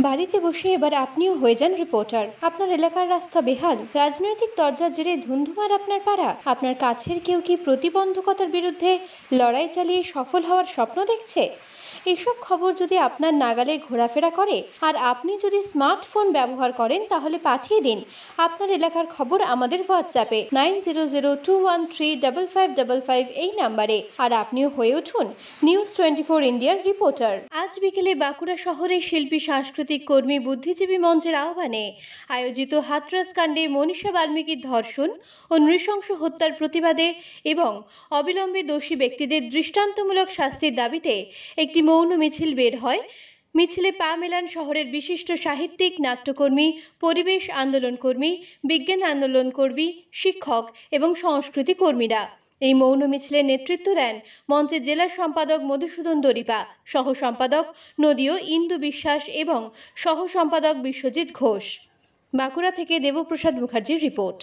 বাড়িতে বসে এবার আপনিও হয়ে যান রিপোর্টার। আপনার এলাকার রাস্তা বেহাল, রাজনৈতিক তরজার জেরে ধুন্ধুমার আপনার পাড়া, আপনার কাছের কেউ কি প্রতিবন্ধকতার বিরুদ্ধে লড়াই চালিয়ে সফল হওয়ার স্বপ্ন দেখছে? এসব খবর যদি আপনার নাগালে ঘোরাফেরা করে আর আপনি যদি স্মার্টফোন ব্যবহার করেন, তাহলে পাঠিয়ে দিন আপনার এলাকার খবর আমাদের হোয়াটসঅ্যাপে 9002135555 এই নাম্বারে। আর আপনিও হয়ে উঠুন নিউজ 24 ইন্ডিয়ার রিপোর্টার। আজ বিকেলে বাঁকুড়া শহরে শিল্পী, সাংস্কৃতিক কর্মী, বুদ্ধিজীবী মঞ্চের আহ্বানে আয়োজিত হাথরস কাণ্ডে মনীষা বাল্মীকির ধর্ষণ ও নৃশংস হত্যার প্রতিবাদে এবং অবিলম্বে দোষী ব্যক্তিদের দৃষ্টান্তমূলক শাস্তির দাবিতে একটি মৌন মিছিল বের হয়। মিছিলে পা মেলান শহরের বিশিষ্ট সাহিত্যিক, নাট্যকর্মী, পরিবেশ আন্দোলনকর্মী, বিজ্ঞান আন্দোলনকর্মী, শিক্ষক এবং সংস্কৃতি কর্মীরা। এই মৌন মিছিলের নেতৃত্ব দেন মঞ্চের জেলা সম্পাদক মধুসূদন দরিপা, সহ সম্পাদক নদীয় ইন্দু বিশ্বাস এবং সহ সম্পাদক বিশ্বজিৎ ঘোষ। বাঁকুড়া থেকে দেবপ্রসাদ মুখার্জির রিপোর্ট।